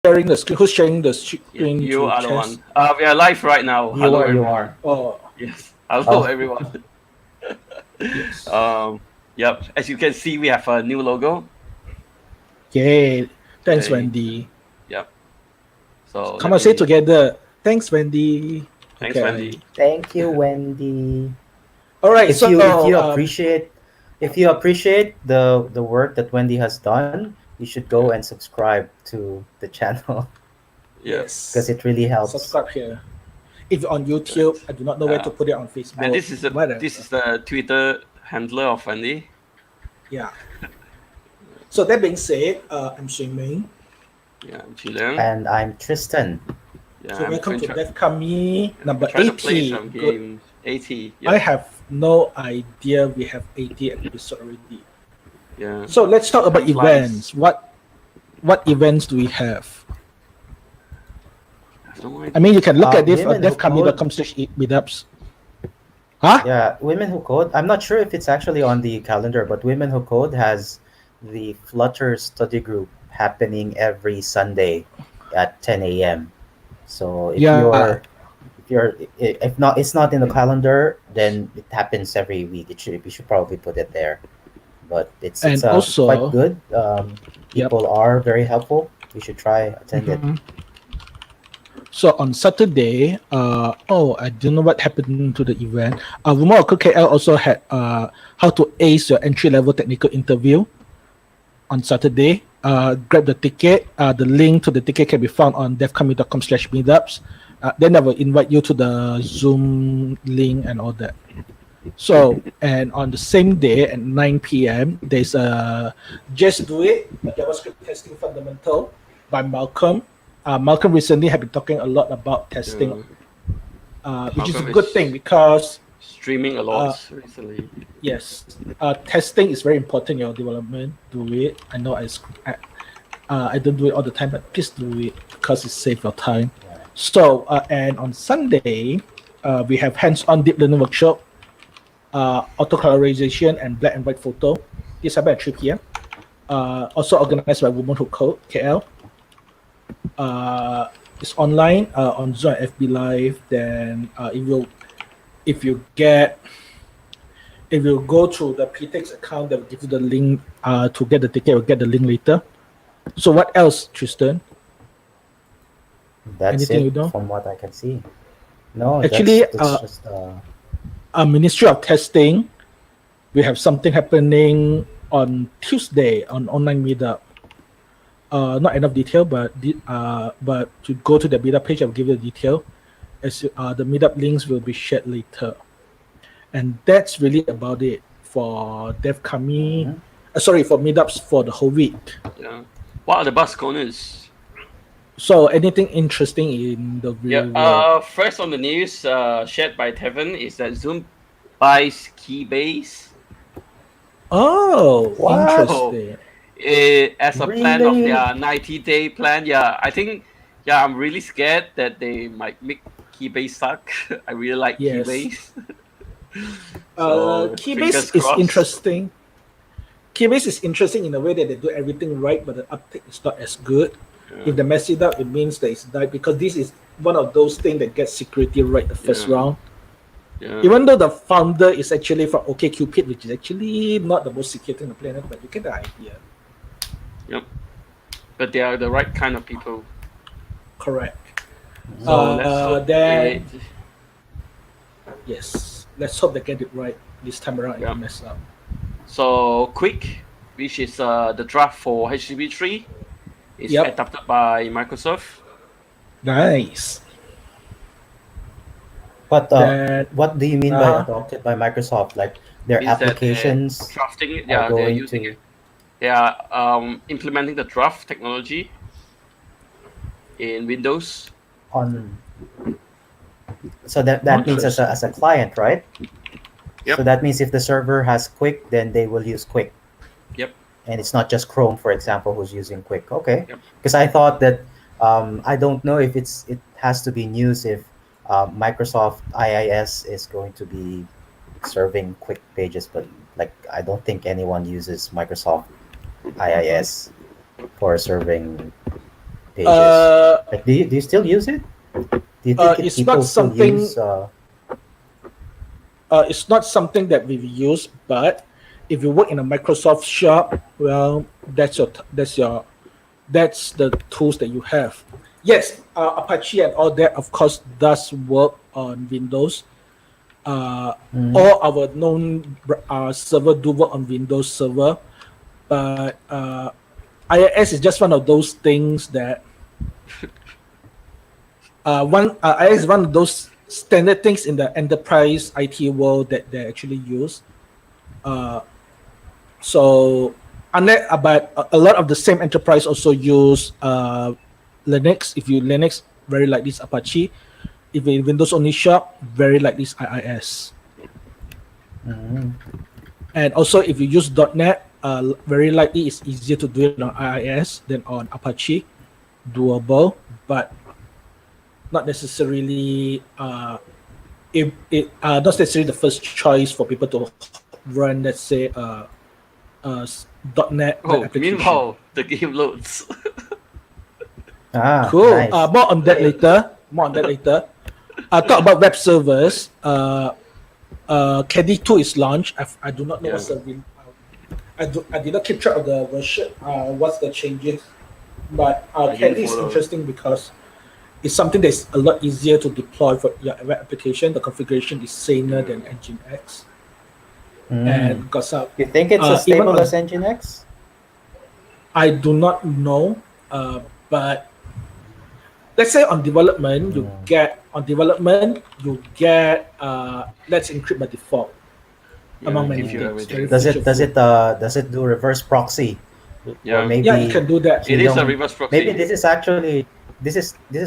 sharing the screen? Who's sharing the screen You to are the chess? one. We are live right now. You Hello, are, you everyone. are. Oh, Yes. Hello, Oh, everyone. yes. Um, yep. As you can see, we have a new logo. Yay. Thanks, Yay. Wendy. Yep. So Come let on, say me. together. Thanks, Wendy. Thanks, Okay. Wendy. thank you, Wendy. All right. If So, you appreciate the work that Wendy has done, you should go Yeah. and subscribe to the channel because yes. it really helps. Subscribe here. If you're on YouTube, Correct. I do not know where to put it on And Facebook. this Whatever. is the Twitter handler of Wendy. Yeah. So that being said, I'm swimming. Yeah, I'm chilling. And I'm Tristan. Yeah, So I'm welcome going to to. DevKami Yeah, we number try to play 80. some Good. games. 80. I Yep. have no idea we have 80 episodes already. Yeah. So let's talk about Time flies. events. What events do we have? I have no I mean, idea. you can look at this on Women Who Code. devkami.com/meetups. Huh? Yeah, Women Who Code. I'm not sure if it's actually on the calendar, but Women Who Code has the Flutter study group happening every Sunday at 10 a.m. So Yeah. if not, it's not in the calendar, then it happens every week. We should probably put it there. But it's And quite also, good. yep. People are very helpful. You should try attend it. Mhm. So on Saturday, I don't know what happened to the event. Rumor KL also had how to ace your entry level technical interview on Saturday. Grab the ticket. The link to the ticket can be found on devkami.com/meetups. Then I will invite you to the Zoom link and all that. So, and on the same day at 9 p.m., there's a Just Do It, a JavaScript testing fundamental by Malcolm. Malcolm recently have been talking a lot about testing, Yeah. which is a Malcolm good is thing because, streaming a lot uh, recently. yes, testing is very important in your development. Do it. I know I don't do it all the time, but please do it because it saves your time. So, and on Sunday, we have hands-on deep learning workshop, autocolorization and black and white photo. This happened at 3 p.m. Also organized by Women Who Code KL. It's online on Zoom and FB Live. Then if you go to the PTX account, they'll give you the link to get the ticket. You'll get the link later. So what else, Tristan? That's Anything you it know? from what I can see. No, Actually, that's just Ministry of Testing, we have something happening on Tuesday on online meetup. Not enough detail, but to go to the meetup page, I'll give you the detail. As the meetup links will be shared later, and that's really about it for DevKami. mhm. Sorry, for meetups for the whole week. Yeah. What are the bus corners? So anything interesting in the real Yeah. world? First on the news, shared by Tevin, is that Zoom buys Keybase. Oh, What? So, interesting. as a plan of Really? their 90-day plan, yeah, I think, yeah, I'm really scared that they might make Keybase suck. I really like Yes. Keybase. So, fingers Keybase is crossed. interesting. Keybase is interesting in a way that they do everything right, but the uptake is not as good. Yeah. If they mess it up, it means that it's died because this is one of those things that gets security right the first Yeah. round. Yeah. Even though the founder is actually from OkCupid, which is actually not the most secure thing on the planet, but you get the idea. Yep. But they are the right kind of people. Correct. So let's hope Then it. yes, let's hope they get it right this time around and Yeah. don't mess up. So Quick, which is the draft for HTTP3, is Yep. adopted by Microsoft. Nice. But Then what do you mean by adopted by Microsoft? Like their Means that they're applications drafting it. are Yeah, they're going using to it. They are implementing the draft technology in Windows. on. So that means as a client, right? Yep. So that means if the server has Quick, then they will use Quick. Yep. And it's not just Chrome, for example, who's using Quick. Okay. Yep. Because I thought that I don't know if it has to be news if Microsoft IIS is going to be serving Quick pages, but like I don't think anyone uses Microsoft IIS for serving pages? Like, do you still use it? Do you think It's people not still something. use? It's not something that we've used, but if you work in a Microsoft shop, well, that's the tools that you have. Yes, Apache and all that, of course, does work on Windows. Mhm. All our known server do work on Windows Server, but IIS is just one of those things that IIS is one of those standard things in the enterprise IT world that they actually use. So, but a lot of the same enterprise also use Linux. If you Linux, very likely it's Apache. If you Windows only shop, very likely it's IIS. Mhm. And also, if you use .NET, very likely it's easier to do it on IIS than on Apache. Doable, but not necessarily. Not necessarily the first choice for people to run. Let's say .NET web Oh, application. meanwhile, the game loads. Cool. Nice. More on that later. Talk about web servers. KDE 2 is launched. I do not know what's the I did not keep track of the version. What's the changes? But KDE is follow. interesting because it's something that's a lot easier to deploy for your web application. The configuration is saner than Nginx. And got some. You think it's as even stable on- as Nginx? I do not know, but let's say on development, you get let's encrypt by default among many gives you things. everything. Very Does featureful. does it do reverse proxy? Yeah. Or maybe Yeah, you can do that. It is a Chilong- reverse proxy. Maybe this is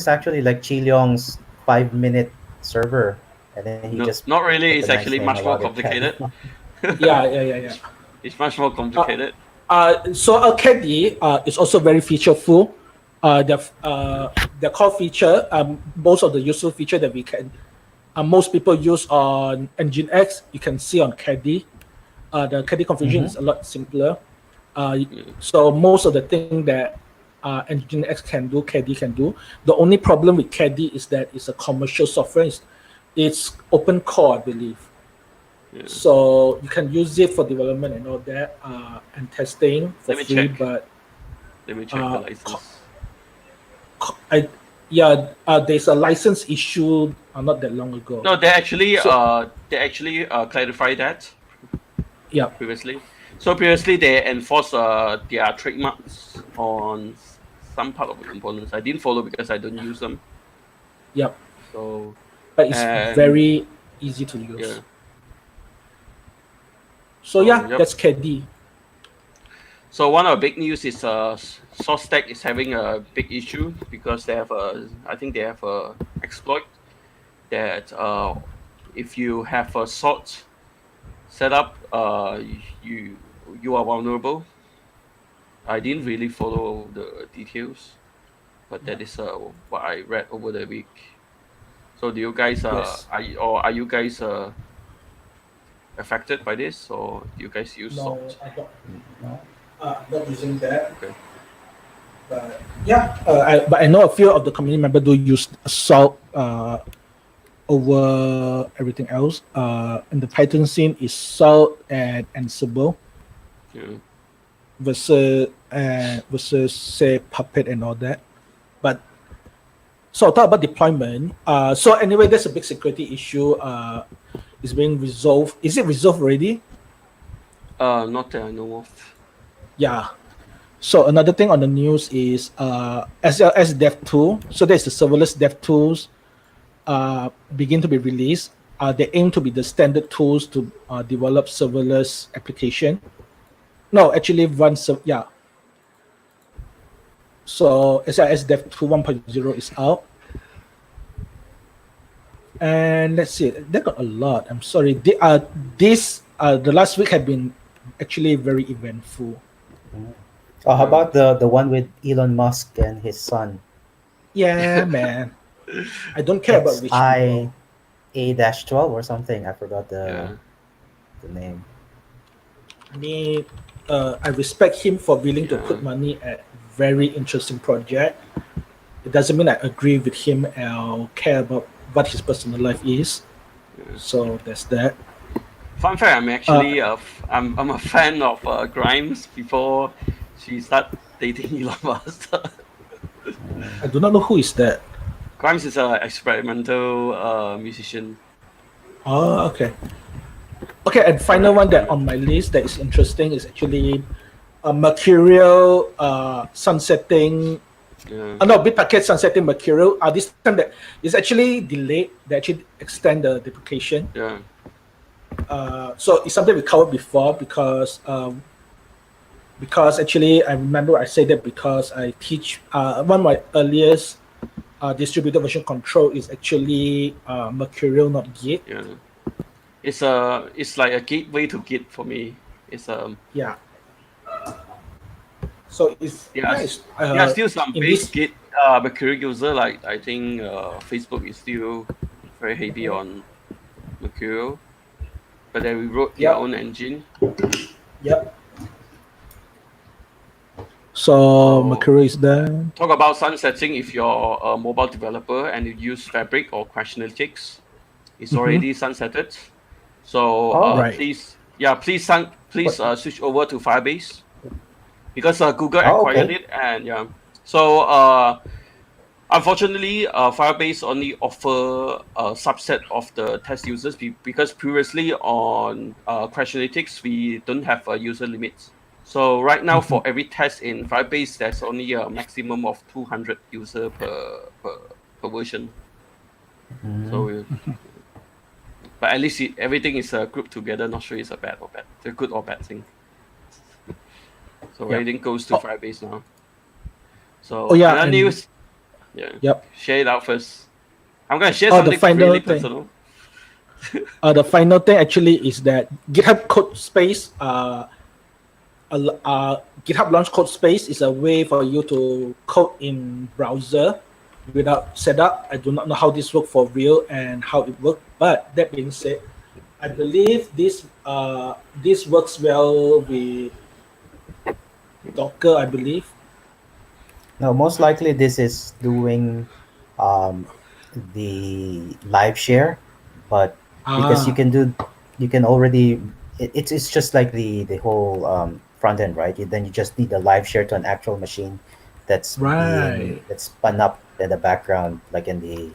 actually like Chilong's 5-minute server, and then he No, just not really. put It's the nice actually name much more about it. complicated. Yeah. It's much more complicated. So KDE is also very featureful. The core feature, most of the useful feature that we can, most people use on Nginx, you can see on KDE. The KDE configuration is a lot simpler. So most of the thing that Nginx can do, KDE can do. The only problem with KDE is that it's a commercial software. It's open core, I believe. Yeah. So you can use it for development and all that and testing for Let me free. check. But Let me check the license. there's a license issue not that long ago. No, they actually So- clarified that Yeah. previously. So previously they enforced their trademarks on some part of the components. I didn't follow because I don't use them. Yep. So But it's And- very easy to use. yeah. So yeah, yep. that's KDE. So one of the big news is SourceStack is having a big issue because they have I think they have a exploit that if you have a sort set up, you are vulnerable. I didn't really follow the details, but that is what I read over the week. So do you guys Yes. are you guys affected by this, or do you guys use No, salt? I'm not using that. Okay. But yeah, but I know a few of the community members do use Salt over everything else. In the Python scene is Salt and Ansible Yeah. versus say Puppet and all that. But so I'll talk about deployment. So anyway, there's a big security issue. Is being resolved. Is it resolved already? Not that I know of. Yeah. So another thing on the news is SLS Dev Tool. So there's the serverless Dev Tools begin to be released. They aim to be the standard tools to develop serverless application. No, actually yeah. So SLS Dev Tool 1.0 is out. And let's see, they got a lot. I'm sorry. The last week had been actually very eventful. Oh, how about the one with Elon Musk and his son? Yeah, man. I don't care about rich I people. A-12 or something. I forgot Yeah. the name. I mean, I respect him for willing to Yeah. put money at very interesting project. it doesn't mean I agree with him or care about what his personal life is. Yeah. So there's that. Fun fact: I'm Uh, actually I'm a fan of Grimes before she start dating Elon Musk. I do not know who is that. Grimes is an experimental musician. Oh, okay. Okay, and final one that on my list that is interesting is actually a Mercurial sunsetting. Yeah, No, Bitbucket sunsetting Mercurial. This time that is actually delayed. They actually extend the deprecation. yeah, So it's something we covered before because actually I remember I said that because I teach one of my earliest distributed version control is actually Mercurial, not Git. yeah. It's like a gateway to Git for me. It's Yeah. So it's yeah, nice. there are still some In base this, Git Mercury user, like I think Facebook is still very heavy on Mercurial, but they rewrote their yep, own engine. yep. So So Mercurial is there. talk about sunsetting. If you're a mobile developer and you use Fabric or Crashlytics, it's Mm-hmm. already sunsetted. So Oh, Right. please what? switch over to Firebase because Google Oh, acquired okay. it, and yeah. So unfortunately, Firebase only offer a subset of the test users because previously on Crashlytics we don't have a user limits. So right now Mm-hmm. for every test in Firebase, there's only a maximum of 200 user per version. So Mm. but at least everything is grouped together. Not sure it's a good or bad thing. So Yep. everything goes to Oh, Firebase now. oh So yeah, another and news, yeah, yep. share it out first. I'm gonna share Oh, the something final really thing. personal. The final thing actually is that GitHub code space. GitHub Launch Code Space is a way for you to code in browser without setup. I do not know how this works for real and how it works. But that being said, I believe this works well with Docker. I believe. No, most likely this is doing um, the live share, but because Ah, you can already, it's just like the whole front end, right? Then you just need a live share to an actual machine right. that's spun up in the background, like in the,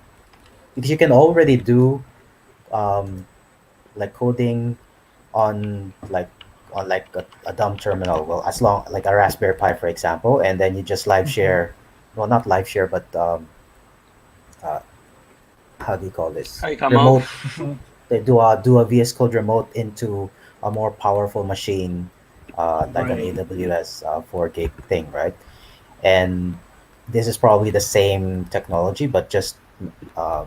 because you can already do um, like coding on a dumb terminal, well, as long like a Raspberry Pi, for example, and then you just live Mhm. share, well, not live share, but uh, how do you call this, Hi, Kamal. remote, they do a VS Code remote into a more powerful machine, like an Right. AWS 4 gig thing, right? And this is probably the same technology, but just uh,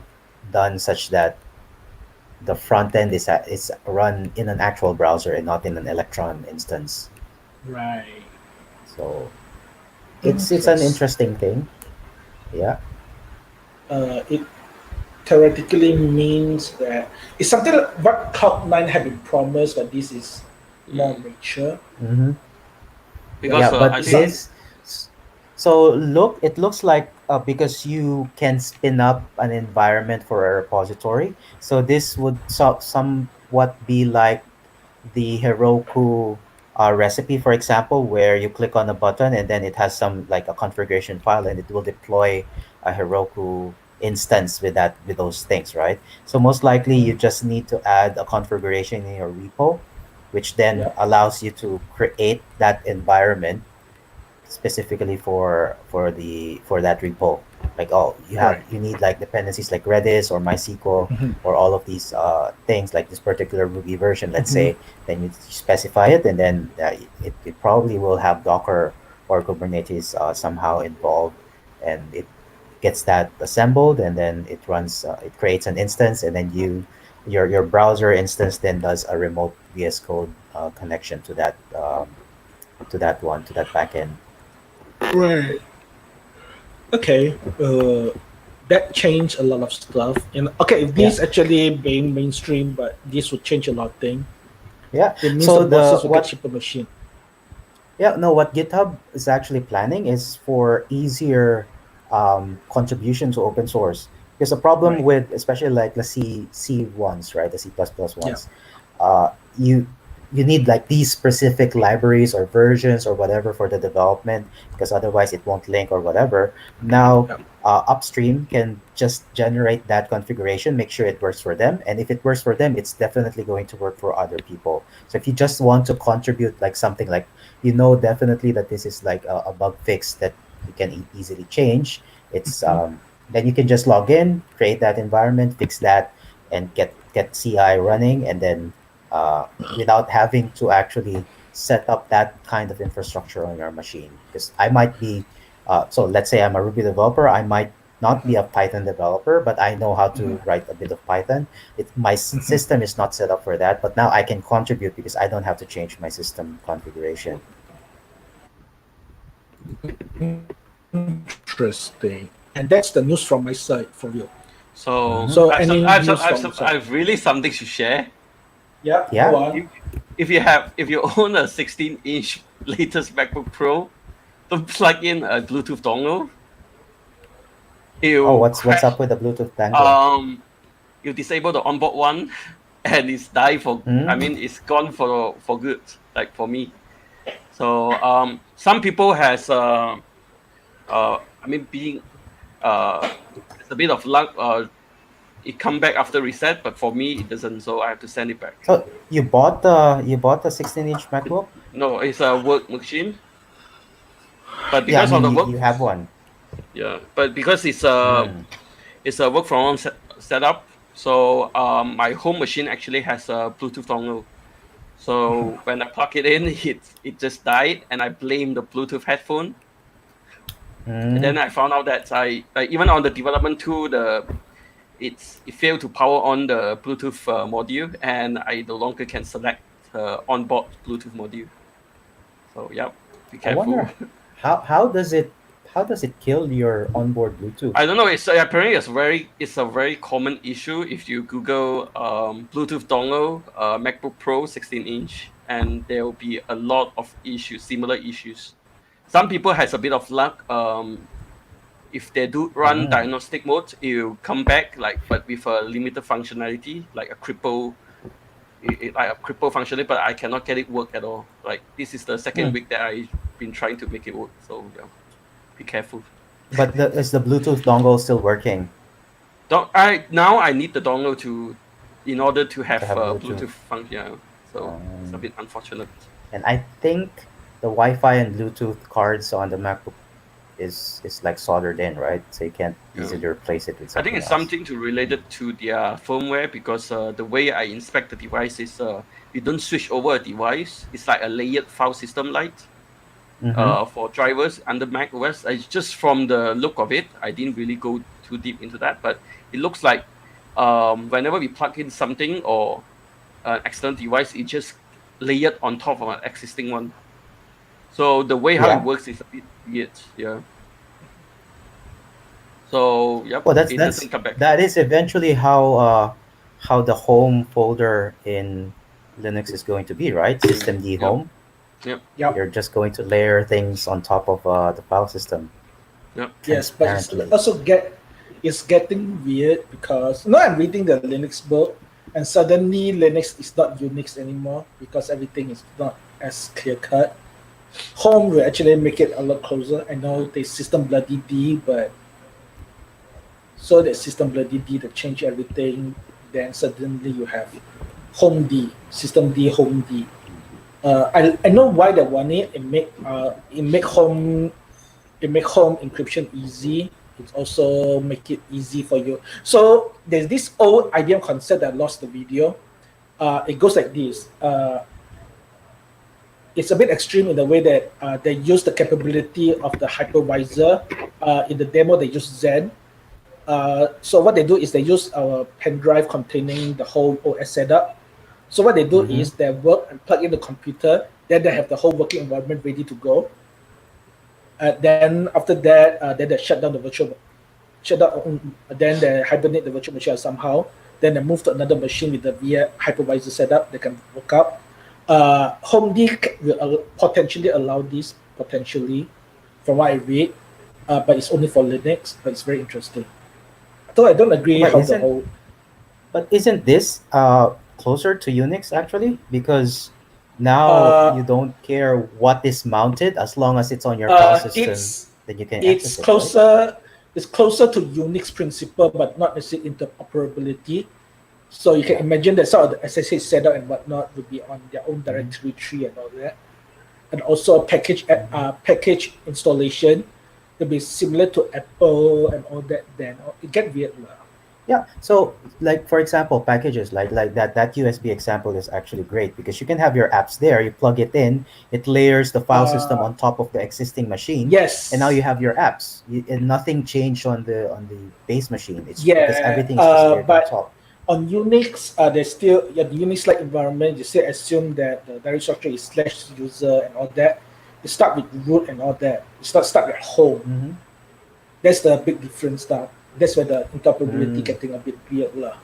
done such that the front end is run in an actual browser and not in an Electron instance. Right. So it's an Interest. interesting thing. Yeah. It theoretically means that it's something like what Cloud9 had been promised, but this is more Mm. mature. Hmm. Yeah. Yeah, Because but I So, think this, so it looks like because you can spin up an environment for a repository. So this would somewhat be like the Heroku recipe, for example, where you click on a button and then it has some like a configuration file and it will deploy a Heroku instance with those things, right? So most likely you just need to add a configuration in your repo, which then yeah. allows you to create that environment specifically for that repo. Like, oh, Right. you need like dependencies like Redis or MySQL Mhm. or all of these things like this particular Ruby version, let's Mhm. say. Then you specify it, and then it probably will have Docker or Kubernetes somehow involved, and it gets that assembled, and then it runs. It creates an instance, and then your browser instance then does a remote VS Code connection to that backend. Right. Okay. That changed a lot of stuff. And okay, if Yeah. this actually being mainstream, but this would change a lot of things. Yeah. It means the So bosses will get cheaper machine. yeah, no, what GitHub is actually planning is for easier contribution to open source. Because the problem Right. with, especially like the C ones, right, the C++ Yeah. ones, uh, you you need like these specific libraries or versions or whatever for the development, because otherwise it won't link or whatever. Now, Yeah. upstream can just generate that configuration, make sure it works for them, and if it works for them, it's definitely going to work for other people. So if you just want to contribute like something like, definitely that this is like a bug fix that you can easily change, it's Mhm. then you can just log in, create that environment, fix that, and get CI running, and then uh, without having to actually set up that kind of infrastructure on your machine. Because I might be, so let's say I'm a Ruby developer, I might not be a Python developer, but I know how Mhm. to write a bit of Python. My Mhm. system is not set up for that, but now I can contribute because I don't have to change my system configuration. Interesting. And that's the news from my side for you. So Hmm. So any news from your side? I've really something to share. Yeah. Go Yeah. on. If you own a 16-inch latest MacBook Pro, don't plug in a Bluetooth dongle. Oh, You what's crash. up with the Bluetooth dangle? Um, you disable the onboard one, and it's die for. I Hmm. mean, it's gone for good. Like for me. So some people has I mean being it's a bit of luck. It come back after reset, but for me it doesn't. So I have to send it back. So you bought the 16-inch MacBook? No, it's a work machine, but Yeah, I because of mean the you work, have one. yeah, but because Mm. it's a work from home setup. So my home machine actually has a Bluetooth dongle. So when I plug it in, it just died, and I blame the Bluetooth headphone. And Mm. then I found out that I like, even on the development tool, it failed to power on the Bluetooth module, and I no longer can select onboard Bluetooth module. So yeah, be I careful. wonder how does it kill your onboard Bluetooth? I don't know. It's apparently it's a very common issue if you Google Bluetooth dongle MacBook Pro 16-inch, and there will be a lot of issues, similar issues. Some people has a bit of luck. If they do run Mm. diagnostic mode, it will come back like, but with a limited functionality, like a cripple, like a cripple functionality. But I cannot get it work at all. Like this is the second Mm. week that I've been trying to make it work. So yeah, be careful. But is the Bluetooth dongle still working I need the dongle in order to to have have Bluetooth? Bluetooth function. Yeah. So it's a Um, bit unfortunate. and I think the Wi-Fi and Bluetooth cards on the MacBook is like soldered in, right? So you can't Yeah. easily replace it with I think something it's else. something to related to their firmware because the way I inspect the device is you don't switch over a device. It's like a layered file system light Mm-hmm. for drivers under Mac OS. It's just from the look of it, I didn't really go too deep into that, but it looks like whenever we plug in something or an external device, it just layered on top of an existing one. So the way how it Yeah. works is a bit weird. Yeah. So yep, Well, that's it that's doesn't come back. that is eventually how the home folder in Linux is going to be, right? System D Yep. home. Yep. Yep. You're just going to layer things on top of the file system Yep. Yes, but transparently. it's getting weird because now I'm reading the Linux book, and suddenly Linux is not Unix anymore because everything is not as clear cut. Home will actually make it a lot closer. I know they system bloody D, but so that system bloody D to change everything, then suddenly you have home D, system D, home D. I know why they want it. It make home encryption easy. It also make it easy for you. So there's this old IBM concept that I lost the video. It goes like this. It's a bit extreme in the way that they use the capability of the hypervisor. In the demo, they use Zen. So what they do is they use a pen drive containing the whole OS setup. So what they do Mm-hmm. is they work and plug in the computer. Then they have the whole working environment ready to go. Then after that, then they shut down the virtual, shut down. Then they hibernate the virtual machine somehow. Then they move to another machine with the VIA hypervisor setup. They can work up. HomeD will potentially allow this potentially, from what I read. but it's only for Linux. But it's very interesting. Though I don't agree Right, how the whole. but isn't this closer to Unix actually? Because now you Uh, don't care what is mounted as long as it's on your file system, it's then you can it's access it, right? closer it's closer to Unix principle, but not necessarily interoperability. So you can Yeah. imagine that some of the SSH setup and whatnot will be on their own Mhm. directory tree and all that, and also package installation will be similar to Apple and all that. Then it get weird lah. Yeah. So, like for example, packages like that USB example is actually great because you can have your apps there. You plug it in, it layers the file system Uh, on top of the existing machine, and now you yes, have your apps. And nothing changed on the base machine. It's because yeah, everything is just layered on but top. on Unix, there's still the Unix-like environment. You still assume that the directory structure is slash user and all that. You start with root and all that. You start at home. Mm-hmm. That's the big difference. That's where the interoperability Mm. getting a bit weird lah.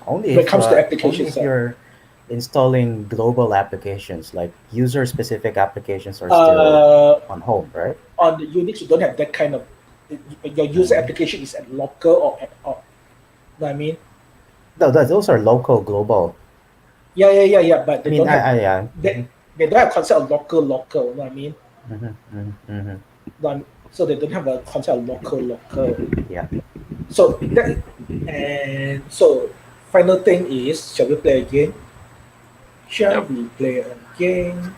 Only When it comes to only applications, if you're installing global applications, like user-specific applications are still uh, on home, right? on the Unix, you don't have that kind of. Your user Mm. application is at local or at all. You know what I mean? No, those are local, global. Yeah. But I they mean, don't have yeah. Mm-hmm. they don't have concept of local. You know what I mean? Mm-hmm. Mm-hmm. Mm-hmm. So they don't have a concept of local. Yeah. So that and so final thing is, shall we play a game? Shall Yep. we play a game?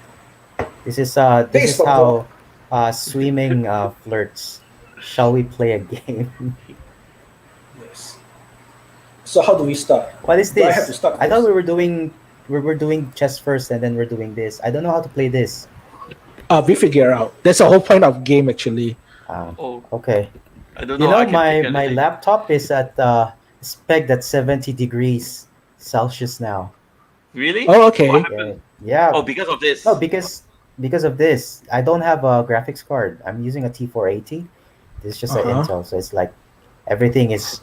This Thanks is for vote. how swimming flirts. Shall we play a game? Yes. So how do we start? What is Do I have to this? start I thought first? we were doing chess first and then we're doing this. I don't know how to play this. We figure out. That's the whole point of game actually. Oh, Okay. I don't You know. know, I can pick my anything. laptop is at pegged at 70 degrees Celsius now. Really? Oh, What okay. Yeah, happened? yeah. Oh, because of this. No, because of this, I don't have a graphics card. I'm using a T480. This is just an Uh-huh. Intel, so it's like everything is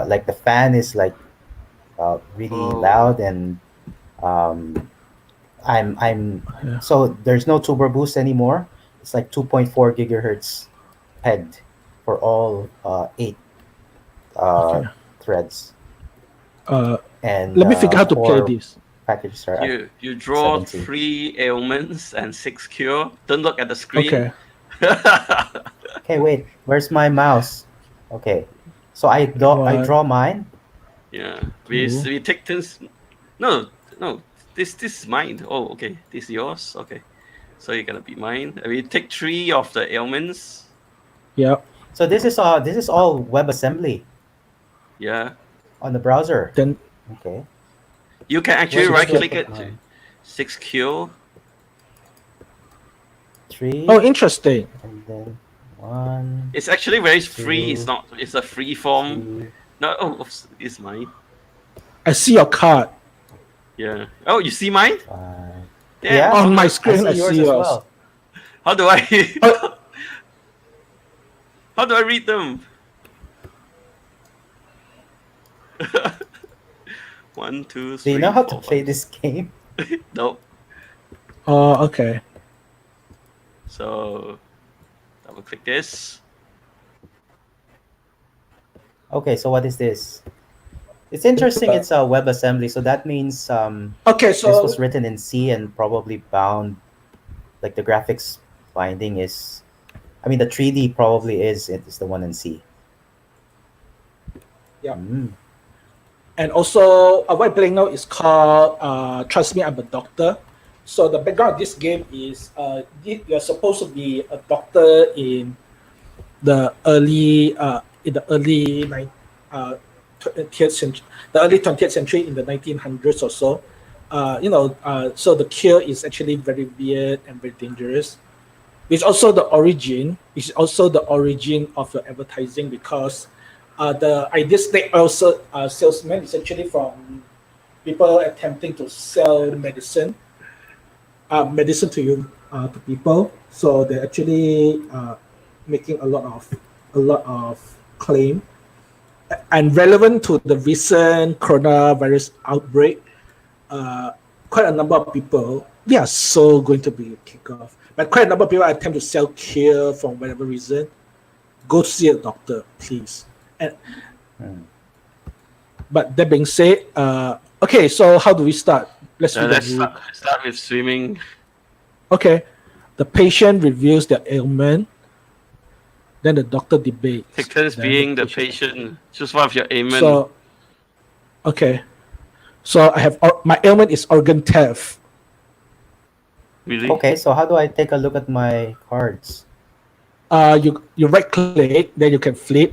like the fan is like really Oh, loud, and um, I'm Yeah. so there's no turbo boost anymore. It's like 2.4 gigahertz pegged for all eight uh, Okay. threads, Uh, and Let me figure how to play core this. packages are at you draw 70. 3 ailments and 6 cure. Don't look at the Okay. screen. Okay, wait. Where's my mouse? Okay, so I One, draw mine. Yeah, two. we take turns. No, no, this is mine. Oh, okay, this is yours. Okay, so you're gonna be mine. We take 3 of the ailments. Yeah. So this is all WebAssembly Yeah, on the browser. Then Okay, you can actually where right do I click put it to mine? 6 cure. oh, 3, interesting. and then 1, It's actually very free. It's 2, not. It's a free form. 3, No, oh, oops, it's mine. I see your card. Yeah. Oh, you see mine? 5. Damn. Yeah, On my I screen, see I yours see as yours. well. How do I? Oh, How do I read them? 1, 2, Do you 3, know how to 4, play 5. this game? Nope. okay. So double click this. Okay, so what is this? It's interesting. It's a WebAssembly, so that means Okay, this was so written in C and probably bound. Like the graphics binding is, I mean, the 3D probably is the one in C. yeah. Mm. And also, what I'm playing now is called Trust Me, I'm a Doctor. So the background of this game is you're supposed to be a doctor the early in the early 20th century, the early 20th century in the 1900s or so. So the cure is actually very weird and very dangerous. Which also the origin, which is also the origin of your advertising because the ideal snake oil salesman is actually from people attempting to sell medicine to you to people. So they're actually making a lot of claim and relevant to the recent coronavirus outbreak. Quite a number of people they are so going to be kicked off, but quite a number of people attempt to sell cure for whatever reason. go see a doctor, please. And Hmm. but that being said, okay, so how do we start? Let's read the Let's rule. start with swimming. Okay, the patient reviews their ailment, then the doctor debates. Take turns then being the patient. Choose one of your ailment. So, okay, so I have my ailment is organ theft. Really? Okay, so how do I take a look at my cards? You right click, then you can flip.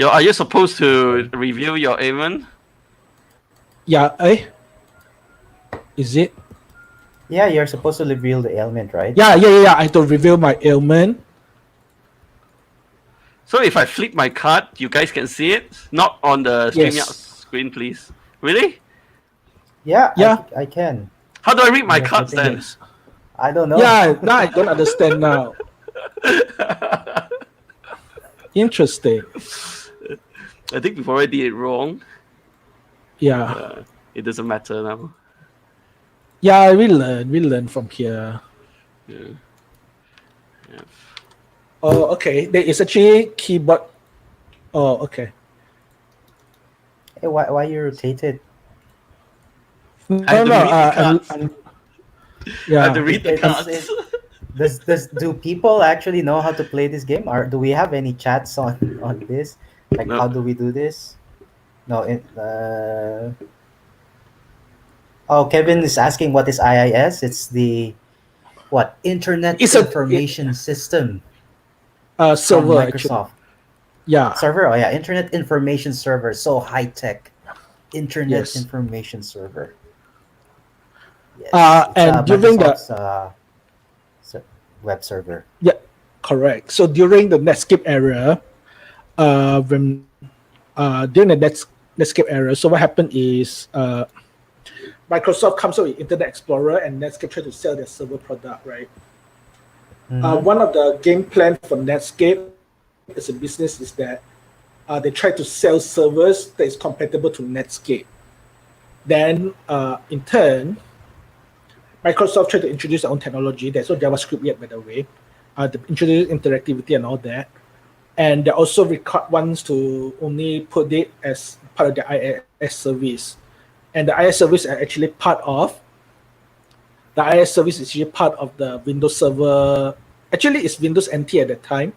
Are you supposed to review your ailment? Yeah, is it? Yeah, you're supposed to reveal the ailment, right? Yeah. I have to review my ailment. So if I flip my card, you guys can see it? Not on the StreamYard Yes. screen, please. Really? Yeah, Yeah. I can. How do I read my You're cards flipping then? it. I don't know. Yeah, now I don't understand now. Interesting. I think we've already did it wrong. Yeah. It doesn't matter now. Yeah, we learn from here. Yeah. Oh, okay. There is actually keyboard. Oh, okay. Hey, why you rotate it? I have to read the I'm, cards. I'm, I have to yeah. read the It's- cards. do people actually know how to play this game? Or do we have any chats on this? Like, No. how do we do this? No. Oh, Kevin is asking what is IIS. It's the Internet It's a- Information System from Server actually. Microsoft. Yeah. Server. Oh yeah, Internet Information Server. So high tech. Internet Yes. Information Server. Yes. And during the- Microsoft's, web server. Yeah, correct. So during the Netscape era, when during the Netscape era, so what happened is Microsoft comes up with Internet Explorer and Netscape try to sell their server product, right? Mhm. One of the game plan for Netscape as a business is that they try to sell servers that is compatible to Netscape. Then, in turn, Microsoft tried to introduce their own technology. There's no JavaScript yet, by the way. They introduce interactivity and all that. And they also wants to only put it as part of the IIS service. And the IIS service are actually part of the IIS service is actually part of the Windows Server. Actually, it's Windows NT at that time.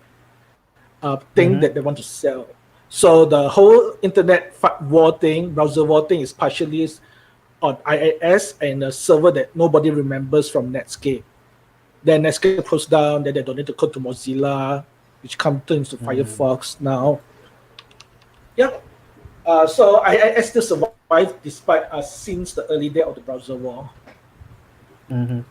Thing that they want to sell. So the whole internet war thing, browser war thing, is partially on IIS and a server that nobody remembers from Netscape. Then Netscape closed down. Then they donated code to Mozilla, which turns to Firefox now. Yeah. So IIS still survived despite since the early day of the browser war. Mm-hmm.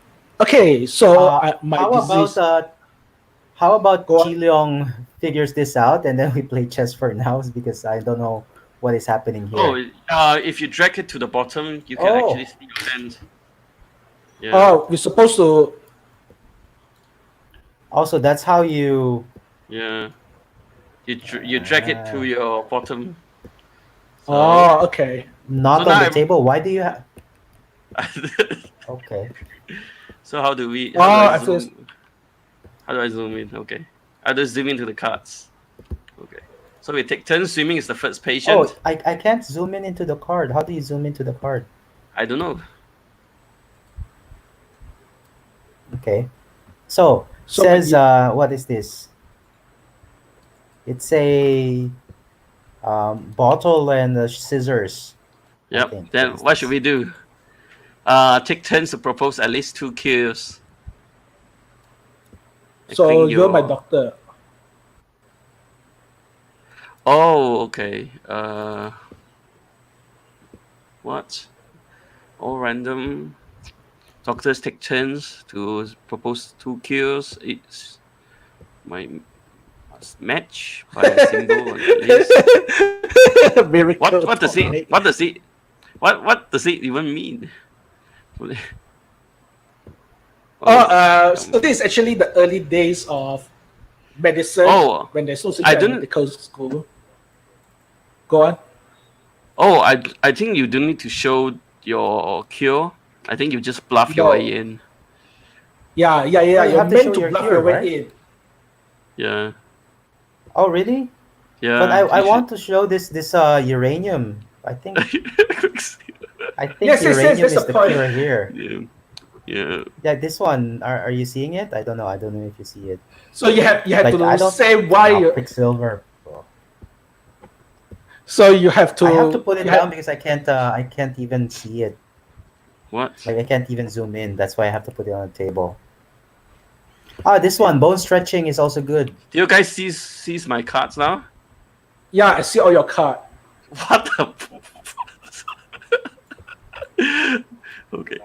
Okay, so my how disease. about Go on. Chi Leong figures this out and then we play chess for now because I don't know what is happening here. If you drag it to the bottom, you can Oh. actually see your hand. Yeah. Oh, we're supposed to. Also, that's how you. Yeah. You drag it to your bottom. So, Oh, okay. Not So on now the I'm- table. Why do you have? Okay. So how do we? Oh, How I do feel- I zoom? How do I zoom in? Okay. I just zoom into the cards. Okay. So we take turns. Swimming is the first patient. Oh, I can't zoom in into the card. How do you zoom into the card? I don't know. Okay. So So says when what is this? It's a bottle and scissors. I Yep. think Then that's what this. should we do? Take turns to propose at least 2 kills. I So think you're my doctor. Oh, okay. What? All random. Doctors take turns to propose 2 kills. It's my match by a symbol on the list. Miracle. What does it? What does it? What does it even mean? So this is actually the early days of medicine when there's no such I didn't- medical school. Go on. Oh, I think you don't need to show your cure. I think you just bluff your No. way in. Yeah. you You're have to meant show to your bluff cure, your way right? in. Yeah. Oh, really? Yeah. But I you want to show this uranium. I think Yes, yes, yes. uranium That's the is the point. cure here. yeah. Yeah. Yeah, this one. Are you seeing it? I don't know. I don't know if you see it. So you have Like I to don't. say why. Quicksilver. Oh. So you have I have to to. put it You down have, because I can't even see it. What? Like I can't even zoom in. That's why I have to put it on the table. Ah, this one, bone stretching is also good. Do you guys sees my cards now? yeah, I see all your card. What the? Okay.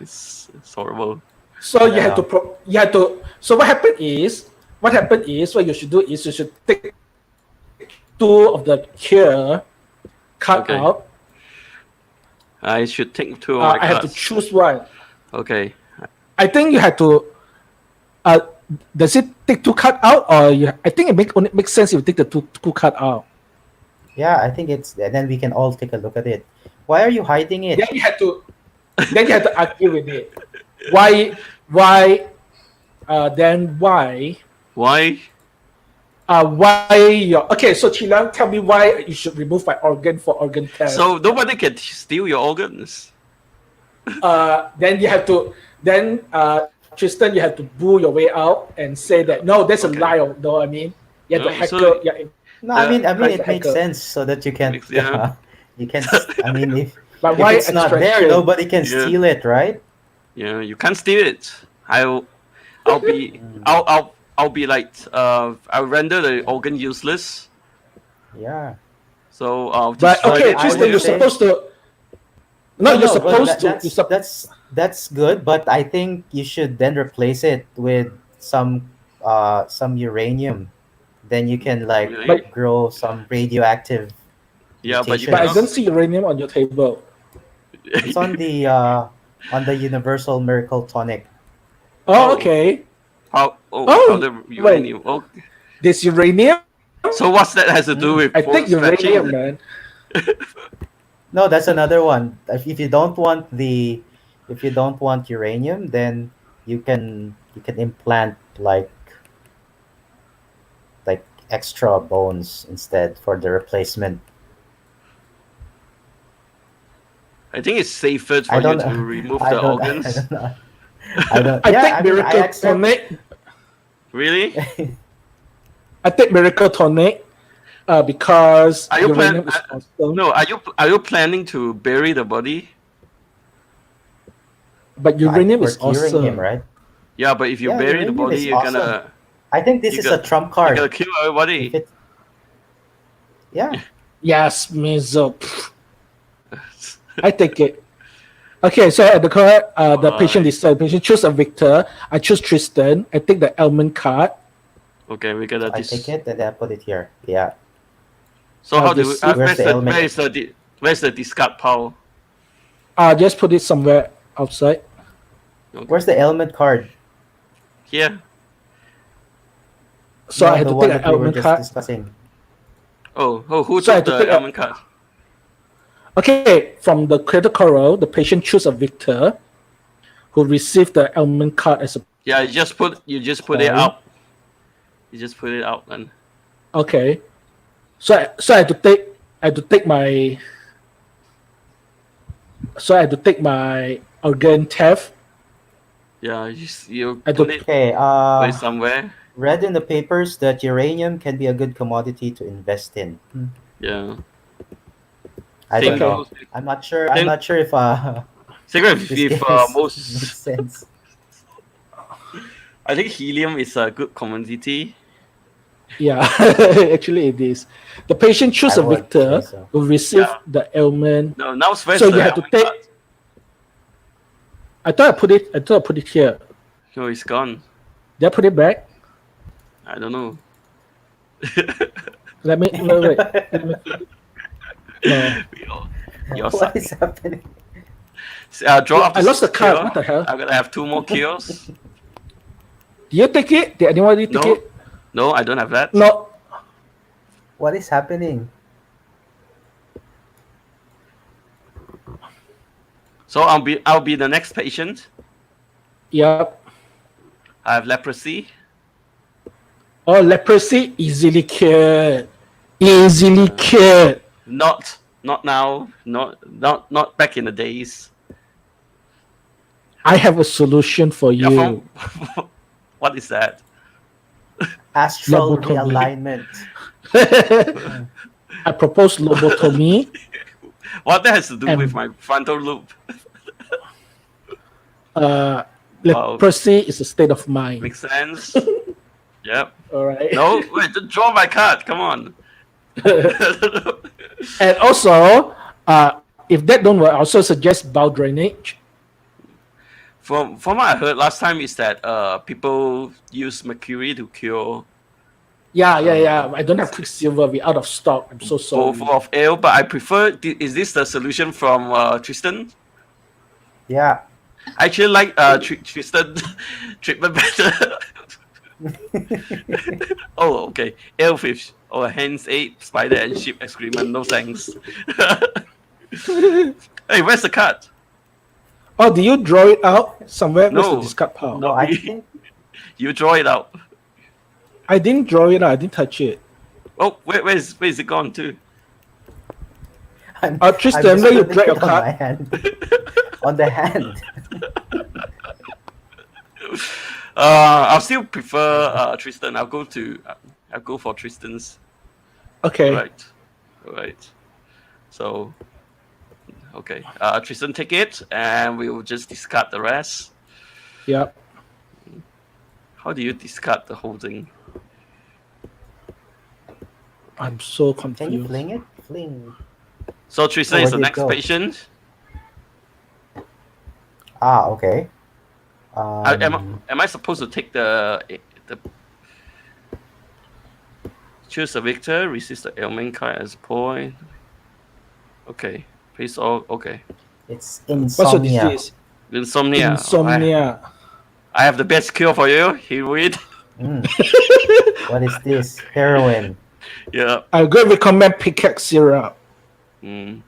It's horrible. So you Yeah. have to. You have to. So what happened is. What you should do is you should take two of the here cut Okay. out. I should take two of my I have to cards. choose one. Okay. I think you have to. Does it take two cut out or you? I think only makes sense if you take the two cut out. Yeah, I think it's. And then we can all take a look at it. Why are you hiding it? Then you have to. Then you have to argue with it. Why? Why? Then why? Why? Why your okay? So Chilang, tell me why you should remove my organ for organ test. So nobody can steal your organs. Then you have to. Then Tristan, you have to boo your way out and say that no, that's Okay. a lie. No, I mean, you have to No, hacker. so- Yeah, No, I mean, like it the makes hacker. sense so that you can, Yeah. you can. I mean, but if why it's not there, extraction? nobody can Yeah. steal it, right? Yeah, you can't steal it. I'll be I'll be like I'll render the organ useless. Yeah. So I'll But destroy okay, it. I Tristan, would you're say- supposed to. No, you're but supposed to. that's good, but I think you should then replace it with some uranium. Then you can like Really? grow some radioactive. Yeah, but you But I mutations. don't see uranium on your table. It's on the Universal Miracle Tonic. Oh, okay. how Oh, how the uranium? Oh, This uranium? so what's that has to do with I bone think uranium, stretching? man. No, that's another one. If you don't want uranium, then you can implant like extra bones instead for the replacement. I think it's safer for I you don't to know. remove I the don't. organs. I don't know. I don't. I yeah, think I mean, I Miracle accept. Tonic. Really? I take Miracle Tonic because Are you uranium is plan- awesome. No, are you planning to bury the body? But I think uranium we're is curing awesome. him, right? Yeah, but if you Yeah, bury the uranium body, is you're awesome. gonna I think this You is got- a trump you're card. gonna kill everybody. If it, yeah. Yes, Mizo. I take it. Okay, so at the correct, the patient decide. Patient choose a victor. I choose Tristan. I take the element card. Okay, we gotta I take it and then I put it here. Yeah. So how do we, Where's where's the discard pile? Just put it somewhere outside. Where's the element card? Here. So No, I have the to one take an that we were element just card. discussing. Oh, who So I took have to the take a- element card? Okay, from the critical roll, the patient choose a victor who received the element card as a. Yeah, you just put it Sorry. out. You just put it out then. Okay, so I have to take my. So I have to take my organ theft. Yeah, you I put don't- it Okay. put it somewhere. Read in the papers that uranium can be a good commodity to invest in. Yeah. I Same don't know. goes- I'm not sure. Same- I'm not sure if Secret this if case makes most sense. I think helium is a good commodity. Yeah, actually it is. The patient choose I a would victor say so. who receive Yeah. the ailment. No, now where's So the you have to element take- card? I thought I put it here. No, it's gone. Did I put it back? I don't know. Let me wait. Let me, no. You're What suck. is happening? Draw after I lost the six card. cure. What the hell? I'm gonna have 2 more cures. Did you take it? Did anybody take No. it? No, I don't have that. No. What is happening? So I'll be the next patient. Yep. I have leprosy. Oh, leprosy easily cured. Easily cured. Not now. Not back in the days. I have a solution for Yeah, you. from what is that? Astral Lobotomy. realignment. I propose lobotomy. What that has to do with And my frontal lobe? uh, Wow, leprosy is a state of mind. makes sense. Yep. All right. No, wait, just draw my card. Come on. And also, if that don't work, I also suggest bowel drainage. From what I heard last time is that people use mercury to cure Yeah. I don't have quicksilver. We're out of stock. I'm so sorry. both of ale, but I prefer. Is this the solution from Tristan? Yeah. I actually like Tristan treatment better. Oh, okay. Alefish. Oh, hens, ape, spider, and sheep excrement. No thanks. Hey, where's the card? Oh, did you draw it out somewhere? Where's the No. discard pile? No. I think You draw it out. I didn't draw it out. I didn't touch it. Oh, where is it gone to? Tristan, I'm where you just drag your putting it on card? my hand. On the hand. I'll still prefer Tristan. I'll go for Tristan's. Okay. Right. So, okay. Tristan, take it, and we will just discard the rest. Yep. How do you discard the whole thing? I'm so Can you confused. fling it? Fling. So Tristan Oh, is the where'd it next go? patient. Ah, okay. Am I supposed to take the choose a victor, resist the ailment card as a point? Okay, please all okay. It's What's your insomnia. disease? Insomnia. Insomnia. I have the best cure for you. Heroin. Mm. What is this? Heroin. Yeah. I'm going to recommend pickaxe syrup. Mm.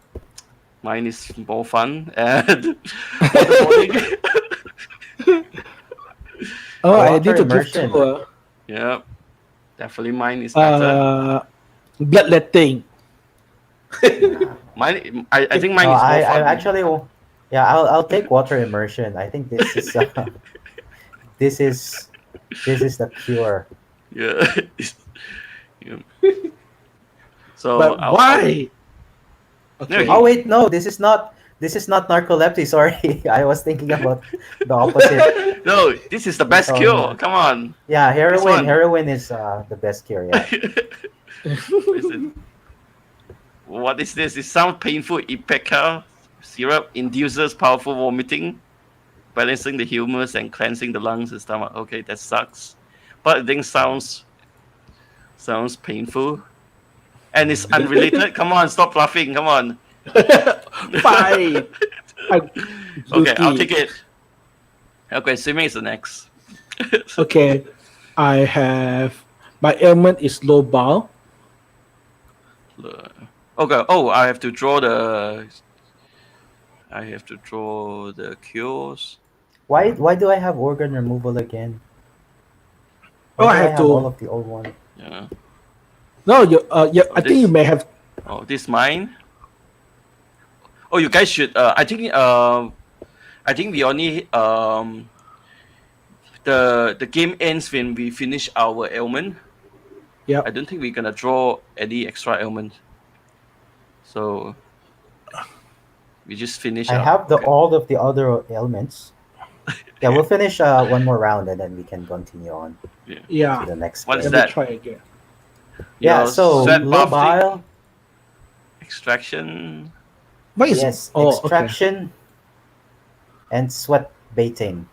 Mine is more fun and waterboarding. Oh, I Water need to give immersion. to Yeah, definitely mine is better. bloodletting. Mine, I think mine No, is more I fun. actually, yeah, I'll take water immersion. I think this is this is the cure. Yeah. Yeah. So But why? Okay. Oh wait, no, this is not narcolepsy. Sorry, I was thinking about the opposite. No, this is the best Oh, cure. no. Come on. Yeah, This one. heroin is the best cure. Yeah. Is it- What is this? It sounds painful. Ipecac syrup induces powerful vomiting, balancing the humus and cleansing the lungs and stomach. Okay, that sucks. But I think sounds painful. And it's unrelated. Come on, stop laughing. Come on. Fine. Okay, I'll take it. Okay, swimming is the next. Okay. I have my ailment is low bowel. Okay. Oh, I have to draw the cures. Why do I have organ removal again? Oh, Why I do have all to. of the old ones. Yeah. No, you. Yeah, I think you may have. Oh, this mine. Oh, you guys should. I think. I think we only. The game ends when we finish our ailment. Yeah. I don't think we're gonna draw any extra ailment. So. We just finish. I have all of the other ailments. Yeah, we'll finish one more round and then we can continue on to Yeah. the next What is game. Let me that? try again. Yeah, Your so sweat low bath bile, extraction. What is yes, Oh, okay. extraction, and sweat baiting.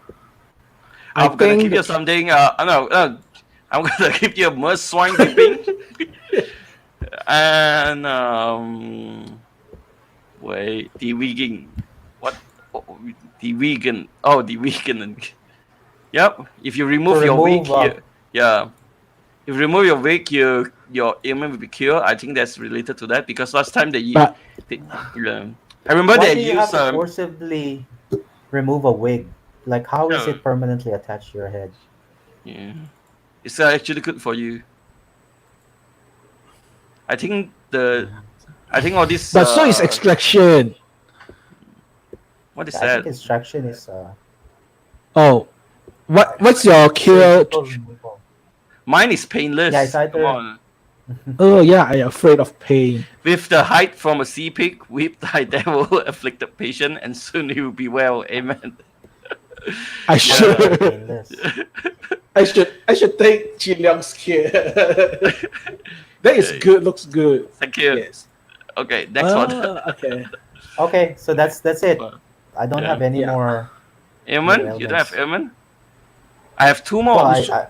I'm gonna think give you something. No, I'm gonna give you a merge swine dipping. And wait, the vegan. What? Oh, the vegan. Oh, the vegan. Yep. If you remove your wig, yeah. If you remove your wig, your ailment will be cured. I think that's related to that because last time But I remember Why they do you have used to forcibly remove a wig? Like, how is No. it permanently attached to your head? yeah. It's actually good for you. I think all this. But so is extraction. What is I that? think extraction is Oh, what's your cure? surgical removal. Mine is painless. Yeah, it's either- Come on. Oh yeah, I'm afraid of pain. With the height from a sea pig, weep thy devil afflicted patient, and soon he will be well. Amen. I should Painless. I should take Chi Leong's cure. That is Okay. good. Looks good. Thank you. Yes. Okay, next one. Okay. Okay, so that's it. I don't Yeah. have any Yeah. more. Ailment? You don't have ailment? I have two more. Well, I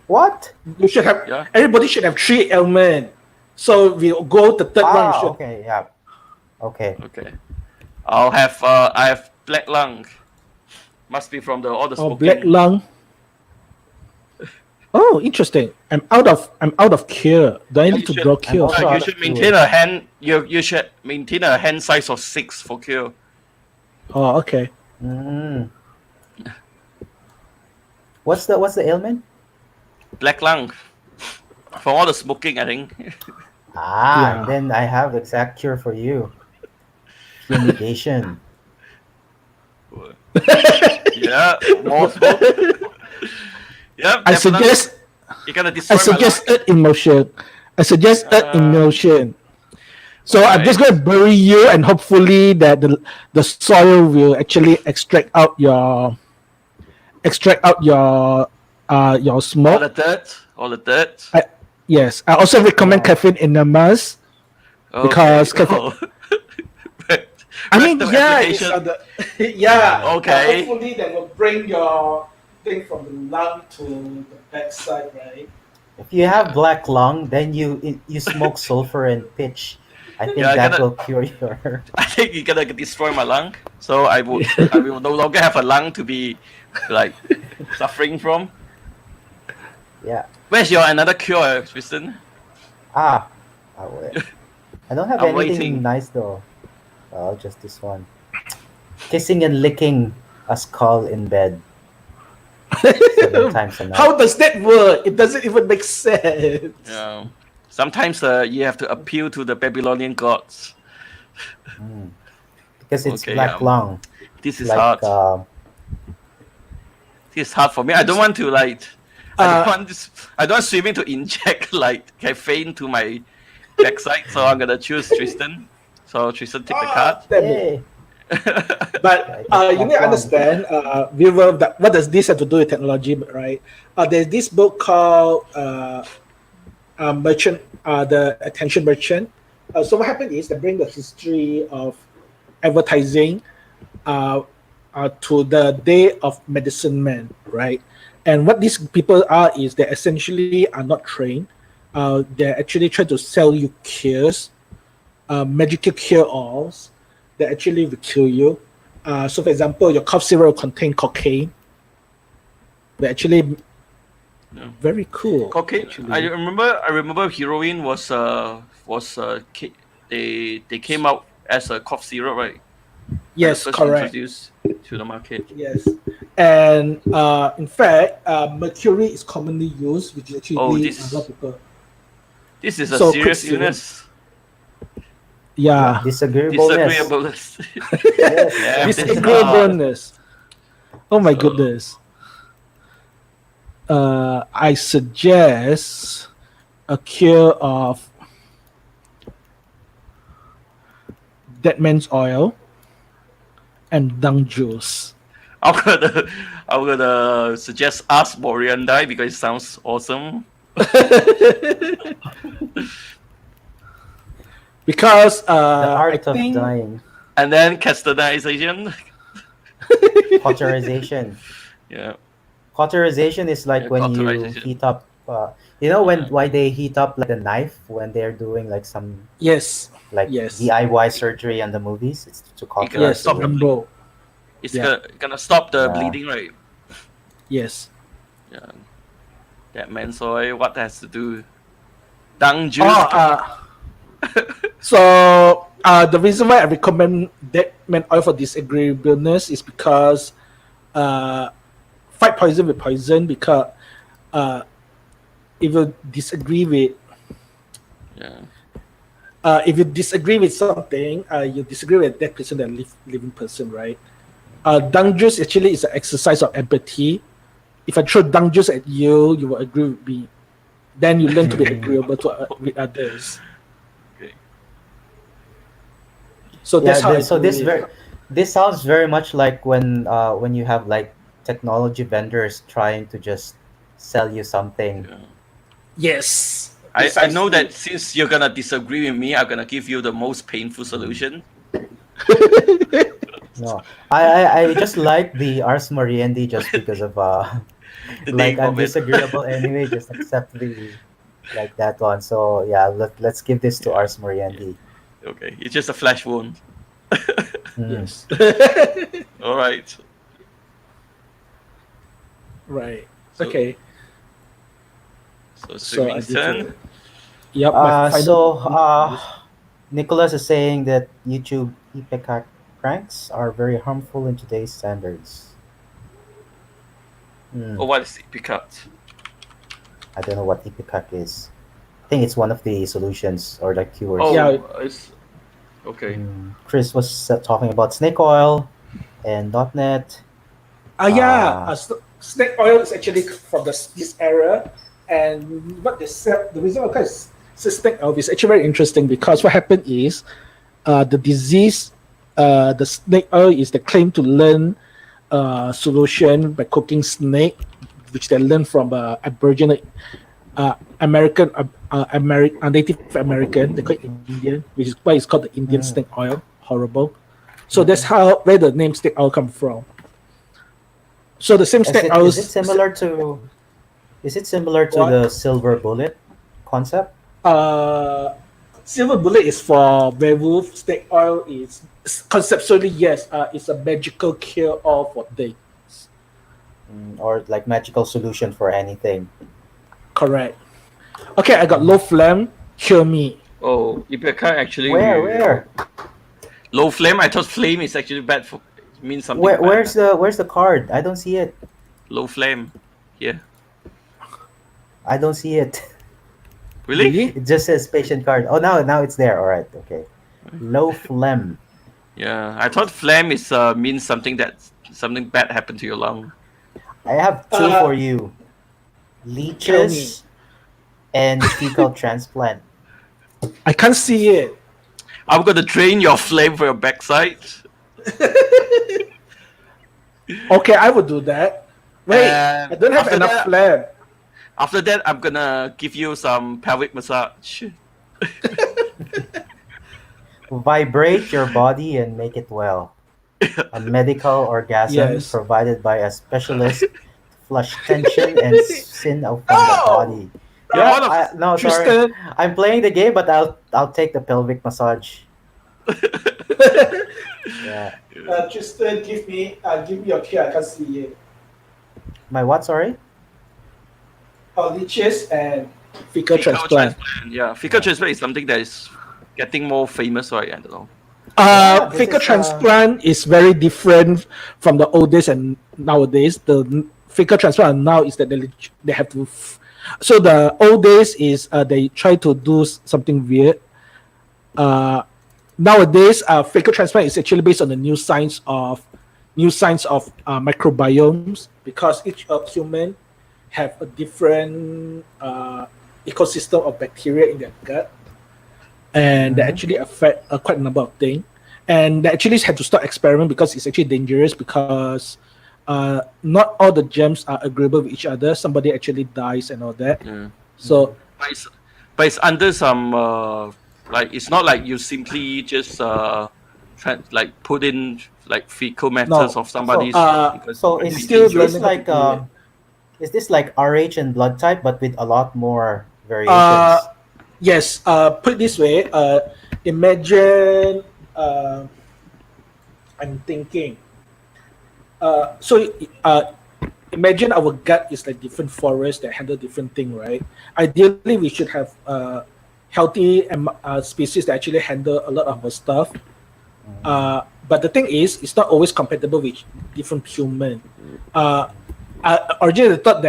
what? You should have. Yeah. Everybody should have 3 ailments. So we'll go the third one. We Ah, should- okay, yeah. Okay. Okay. I have black lung. Must be from all the Oh, smoking. black lung. Oh, interesting. I'm out of cure. Do I need to should- draw I'm cure? also You out should of maintain a hand. You should maintain a hand size of 6 for cure. Oh, okay. Mm. What's the ailment? Black lung. From all the smoking, I think. Ah, Yeah. then I have exact cure for you. Fumigation. Yeah, more smoke. Yeah, I definitely. suggest You gotta destroy I suggest my lung. earth emotion. I suggest earth emotion. So I'm just going to bury you, and hopefully that the soil will actually extract out your All smoke. the dirt. All the dirt. Yes, I also recommend Yeah. caffeine enemas. Because Oh. I mean, Rectal yeah, it's application. yeah. Okay. Hopefully that will bring your thing from the lung to the backside, right? If you have black lung, then you smoke sulfur and pitch. I think Yeah, I that gotta- will cure your. I think you're gonna destroy my lung, so I will no longer have a lung to be like suffering from. Yeah. Where's your another cure, Tristan? Ah. I don't have I'm anything waiting. nice though. Just this one. Kissing and licking a skull in bed 7 times a night. How does that work? It doesn't even make sense. Sometimes you have to appeal to the Babylonian gods. Mm. Because it's Okay, black lung. This is Like hard. This is hard for me. I don't want to like. I don't want swimming to inject like caffeine to my backside. So I'm gonna choose Tristan. So Tristan, take the card. Damn it. Yay. But Yeah, you need to understand, viewer, that what does this have to do with technology, right? There's this book called Merchant, the Attention Merchant. So what happened is they bring the history of advertising to the day of medicine man, right? And what these people are is they essentially are not trained. They actually try to sell you cures, magical cure-alls that actually will kill you. So, for example, your cough syrup contain cocaine. They're actually very cool. Cocaine. actually. I remember heroin was they came out as a cough syrup, right? Yes, First correct. Introduced to the market. Yes, and in fact, mercury is commonly used, which is actually Oh, a this- lot of people. This is a So, serious quicksilver. illness. Yeah, Disagreeableness. Disagreeableness. Yes. Yeah, this is hard. disagreeableness. Oh my So- goodness. I suggest a cure of dead man's oil and dung juice. I'm gonna suggest Ask Moriandai because it sounds awesome. Because The I art of think dying. And then castodization. Cauterization. Yeah. Cauterization is like Yeah, when you cauterization. heat up. Why they heat up like a knife when they're doing like some yes, like Yes. DIY surgery on the movies. It's to cauterize. yes, the stop wound. Rambo. It's Yeah. gonna stop the Yeah. bleeding, right? Yes. Yeah. That man soy, what has to do? Dung juice. So the reason why I recommend dead man oil for disagreeableness is because fight poison with poison, because uh, if you disagree with Yeah. if you disagree with something, you disagree with that person, that living person, right? Dung juice actually is an exercise of empathy. If I throw dung juice at you, you will agree with me. Then you learn to be agreeable to with others. Okay. So Yeah, that's how I so do it. this sounds very much like when you have like technology vendors trying to just sell you something. Yeah. Yes, I know precisely. that since you're gonna disagree with me, I'm gonna give you the most painful solution. No, I just like the Ars Moriendi just because of The like name I'm of it. disagreeable anyway. Just accept the like that one. So yeah, let's give this to Yeah. Ars Yeah. Moriendi. Okay. It's just a flash wound. Mm. Yes. All right. Right. So Okay. so So I swimming's did turn. it. Yep. My final. So Nicholas is saying that YouTube ipecac pranks are very harmful in today's standards. Hmm. Oh, what is it? Pickups. I don't know what ipecac is. I think it's one of the solutions or the cures. Yeah. Oh, it's okay. Chris was talking about snake oil and .NET. Yeah. Uh, Snake oil is actually from this era, and what they said, the reason why it's snake oil is actually very interesting because what happened is, the disease, the snake oil is the claim to learn solution by cooking snake, which they learned from Aboriginal American, Native American. They call it Indian, which is why it's called the Indian snake mm, oil. Horrible. So that's mhm. how where the name snake oil come from. So the same Is snake it oil. is it similar to What? the silver bullet concept? Uh, Silver bullet is for werewolf. Snake oil is conceptually yes. It's a magical cure all for things. Or like magical solution for anything? Correct. Okay, I got low Mhm. flame. Cure me. Oh, Ipecac actually Where? low flame. I thought flame is actually bad for it means something bad. Where's the card? I don't see it. Low flame. Here. I don't see it. Really? Really? It just says patient card. Oh, now it's there. All right. Okay. Low phlegm. Yeah. I thought flame is means something bad happened to your lung. I have two Uh, for you. Tell me. Leeches and fecal transplant. I can't see it. I'm gonna drain your flame for your backside. Okay, I will do that. Wait, I And don't have enough flame. after that, I'm gonna give you some pelvic massage. Vibrate your body and make it well. A medical orgasm Yes. provided by a specialist to flush tension and sin from the Oh, body. Yeah, Yeah, one of no, sorry. Tristan. I'm playing the game, but I'll take the pelvic massage. Yeah. Tristan, give me your key. I can't see it. My what? Sorry. Leeches and fecal fecal transplant. transplant. Yeah, fecal transplant is something that is getting more famous, right? I don't know. Yeah, this Fecal is transplant is very different from the old days and nowadays. The fecal transplant now is that they have to. So the old days is they try to do something weird. Uh, Nowadays, fecal transplant is actually based on the new science of microbiomes because each human have a different ecosystem of bacteria in their gut, and they Mhm. actually affect quite a number of things. And they actually had to stop experiment because it's actually dangerous because not all the germs are agreeable with each other. Somebody actually dies and all that. Yeah. So But it's under some like it's not like you simply just like put in like fecal matters no, of So somebody's uh, because so it might we're be still is this dangerous. learning how to like do it. RH and blood type, but with a lot more Uh, variations? yes. Put it this way. Imagine. Uh, I'm thinking. So imagine our gut is like different forests that handle different thing, right? Ideally, we should have healthy species that actually handle a lot of our stuff. But the thing is, it's not always compatible with different human. Uh, Originally they thought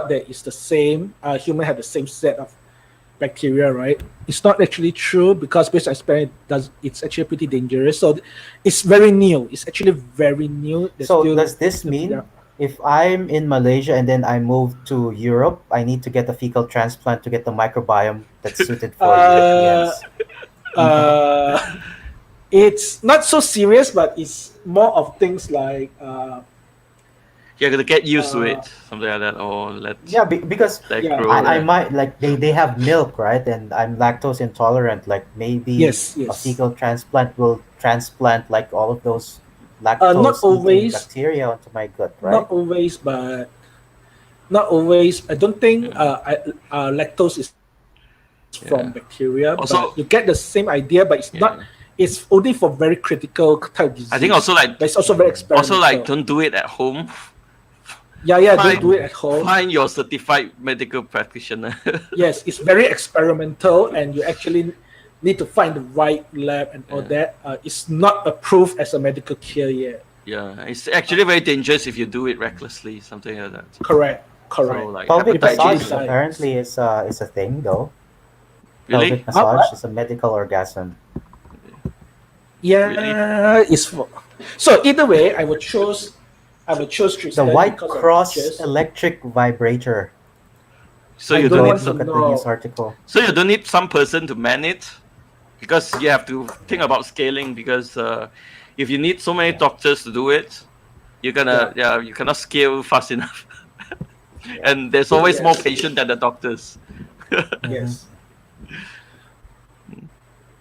that it's the same. Human have the same set of bacteria, right? It's not actually true because based on experience, it's actually pretty dangerous. So it's very new. It's actually very new. So does this mean if I'm in Malaysia and then I move to Europe, I need to get a fecal transplant to get the microbiome that's suited for Europeans? It's not so serious, but it's more of things like You're gonna get used to it, something like that, or Yeah, because Yeah. grow. I might like they have milk, right? And I'm lactose intolerant. Like maybe Yes, a yes. fecal transplant will transplant like all of those Not lactose eating always. bacteria onto my gut, right? Not always, but not always. I don't think lactose is from bacteria, Also- but you get the same idea, but it's not. It's only for very critical type disease. I think also like but it's also very experimental. also like don't do it at home. Don't do it at home. Find your certified medical practitioner. Yes, it's very experimental, and you actually need to find the right lab and all that. It's not approved as a medical cure yet. Yeah, it's actually very dangerous if you do it recklessly, something like that. Correct. So like Pelvic hepatitis massage A. apparently is a thing though. Really? Pelvic massage is a medical orgasm. Yeah, it's for. So either way, I would choose The Tristan White because of Cross pictures. electric vibrator. So I you don't don't want need to Look at the know. news article. so you don't need some person to man it, because you have to think about scaling. Because if you need so many doctors to do it, you cannot scale fast enough. And there's always more patient than the doctors. Yes.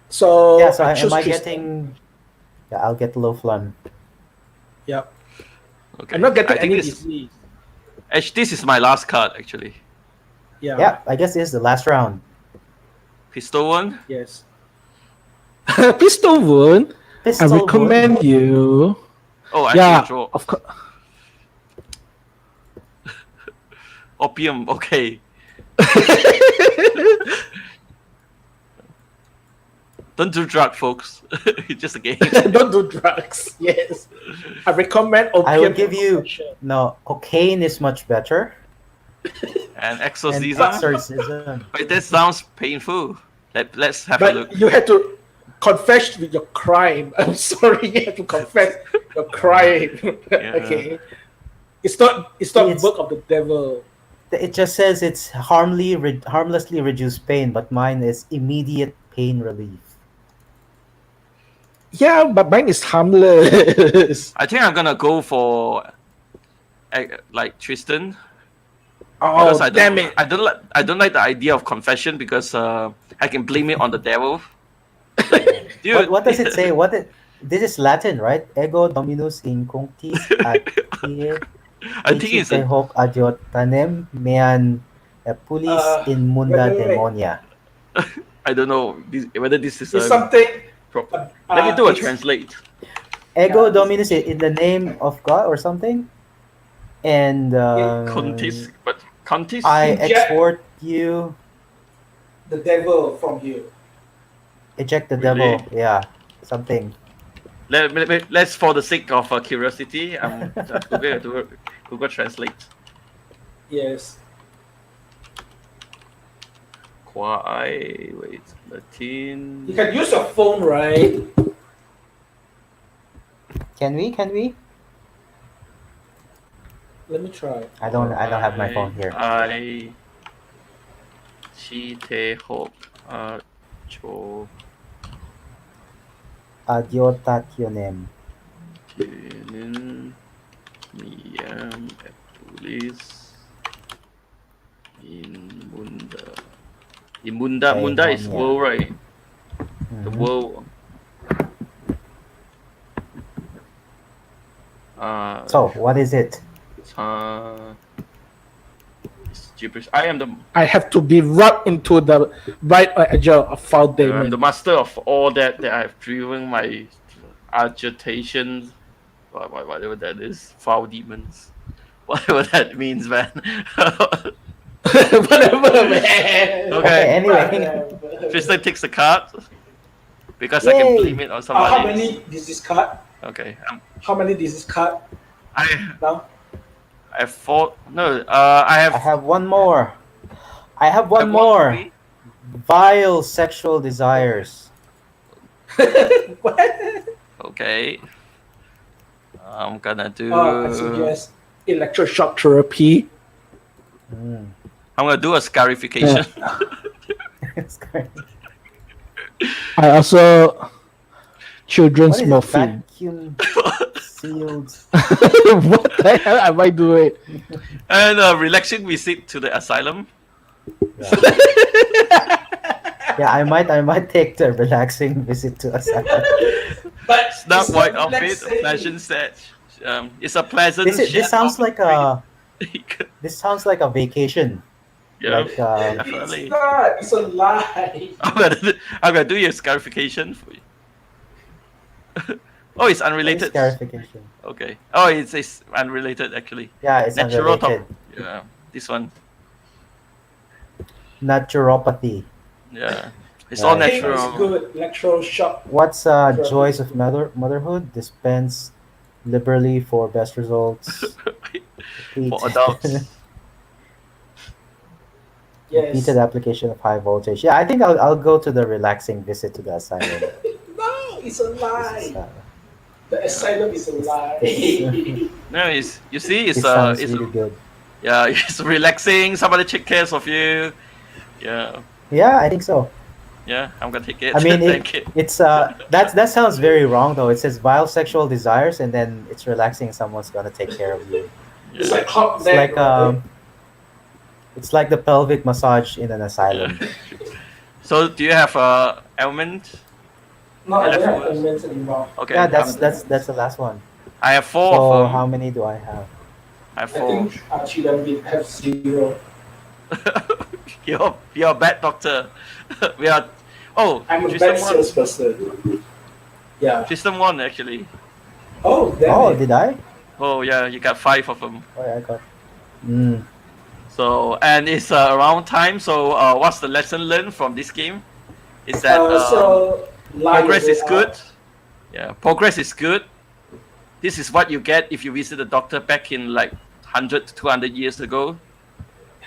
So Yeah, so I am choose I Tristan. getting? Yeah, I'll get low flun. Yeah, Okay. I'm not getting I think any this, disease. actually, this is my last card actually. Yeah, I guess this is the last round. Pistol one. Yes. Pistol wound. Pistol I wound. recommend you. Oh, I Yeah, can draw. of course. Opium. Okay. Don't do drug, folks. It's just a game. Don't do drugs. Yes, I recommend opium. I would give for you consumption. no. Cocaine is much better. And And exorcism. exorcism. Wait, that sounds painful. Let's have a But look. you had to confess with your crime. I'm sorry, you have to confess your crime. Okay, it's not It's- work of the devil. It just says it's harmlessly reduce pain, but mine is immediate pain relief. Yeah, but mine is harmless. I think I'm gonna go for like Tristan. Oh, Because damn it! I don't like the idea of confession, because I can blame it on the devil. Like, dude, What does it say? This is Latin, right? Ego dominus in cunctis ad I think it's a, hoc adiotanem mean pulis in munda wait. demonia. I don't know whether this is It's a something. proper. Let me do a it's- translate. Ego Yeah. dominus in the name of God or something. And Contis, but Contis. I Eject- export you, The devil from you. eject the Really? devil. Yeah, something. Let's, for the sake of curiosity, I'm going to Google Translate. Yes. Wait, Latin. You can use your phone, right? Can we? Let me try. I don't have my phone here. I Chite Hope Cho Adiotationem. Tinin Niam Epulis Imunda Okay, Munda is yeah. world, right? The Mhm. world. So what is it? It's gibberish. I am the I have to be rubbed into the right edge of foul I'm demon. the master of all that I've driven my agitation, whatever that is, foul demons, whatever that means, man. Whatever, man. Okay. Anyway. Tristan takes the card because I can Yay. blame it on somebody. How many disease card? Okay. How many disease card I now? I have 4. No, I I have. have one more. I have I one have more. maybe. Vile sexual desires. What? Okay. I'm gonna I do. suggest electroshock therapy. Mm. I'm gonna do a scarification. It's great. I also What children's is it? morphine. Vacuum sealed. What the hell am I doing? And relaxing visit to the asylum. Yeah. Yeah, I might take the relaxing visit to asylum. But Snap white outfit, a pleasant set. It's a pleasant This shed of sounds like a drink. vacation. Yeah, Like It's definitely. not. It's a lie. I'm gonna do your scarification for you. Oh, it's what is unrelated. scarification? Okay. Oh, it's unrelated actually. Yeah, it's Natural top. unrelated. Yeah, this one. Naturopathy. Yeah, it's all Right. I think it's natural. good. Electroshock What's therapy joys is of good. motherhood? Dispense liberally for best results. Repeat, For adults. Yes. repeated application of high voltage. Yeah, I think I'll go to the relaxing visit to the asylum. No, it's a This is lie. The asylum is a lie. this No, it's you see, it's this sounds it's really good. yeah, it's relaxing. Somebody take care of you. Yeah, Yeah, I think so. yeah, I'm gonna take it. I mean, Thank you. it's that sounds very wrong though. It says vile sexual desires, and then it's relaxing. Someone's gonna take care of you. It's Yeah, like hot It's neck, like right? it's like the pelvic massage in an yeah. asylum. So, do you have ailment? No, I don't have Leftovers? ailments anymore. Okay, Yeah, I'm that's done. that's the last one. I have 4 So of them. how many do I have? I have I 4. think Archie have 0. You're a bad doctor. We are. Oh, I'm a system bad 1. salesperson. Yeah. System 1 actually. Oh, damn Oh, it. did I? Oh yeah, you got 5 of them. Oh, yeah, I got. Mm. So and it's around time. So what's the lesson learned from this game? Is that So, lie progress it is out. good. Yeah, progress is good. This is what you get if you visit a doctor back in like 100 to 200 years ago.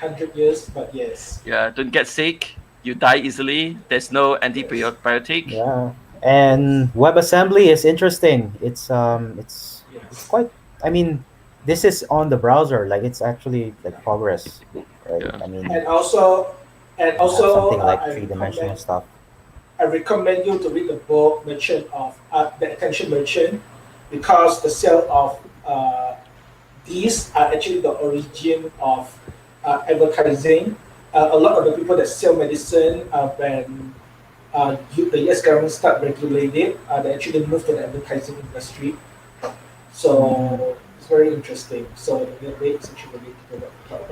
100 years, but yes. Yeah, don't get sick. You die easily. There's no antibiotic. Yeah, and WebAssembly is interesting. It's Yes. quite. I mean, this is on the browser. Like it's actually like progress, right? Yeah. I mean, And also, something like I three-dimensional stuff. recommend you to read the book Merchant of the Attention Merchant, because the sale of these are actually the origin of advertising. A lot of the people that sell medicine, when the US government start regulating it, they actually move to the advertising industry. So it's very interesting. So the rate is actually really good.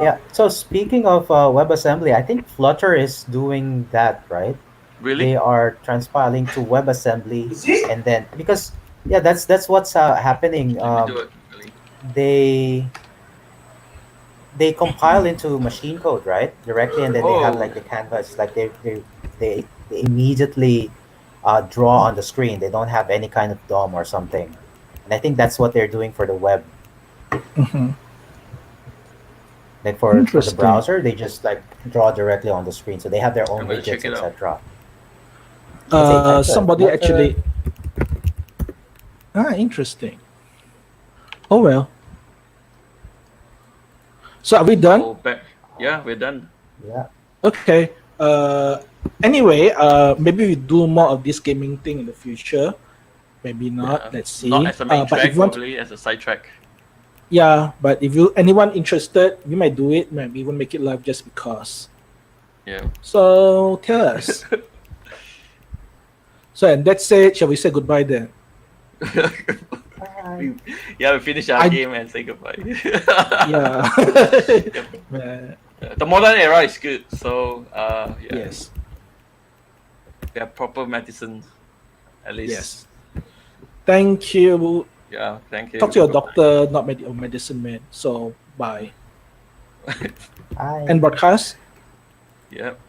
Yeah. So speaking of WebAssembly, I think Flutter is doing that, right? Really? They are transpiling to WebAssembly, Is it? and then because yeah, that's what's happening. Let me do it. Really. They compile into machine code, right, directly, and then they have Oh. like the canvas, like they immediately draw on the screen. They don't have any kind of DOM or something, and I think that's what they're doing for the web. Mm-hmm. Like for the Interesting. browser, they just like draw directly on the screen, so they have their own I'm gonna widgets, check it out. etc. Let's say type Somebody Flutter. actually. Interesting. Oh well. So are we done? So back. Yeah, we're done. Yeah. Okay. Anyway, maybe we do more of this gaming thing in the future. Maybe not. Yeah. Let's see. Not as a main But track, if you want, probably as a side track. yeah. But if you anyone interested, we might do it. Maybe even make it live just because. Yeah. So tell us. So and that's it. Shall we say goodbye then? Bye. Yeah, we finish our I- game and say goodbye. Yeah. The modern era is good. So yeah, Yes. we have proper medicine. At least. Yes. Thank you. Yeah. Thank you. Talk to your doctor, not medicine man. So bye. Bye. And broadcast. Yep.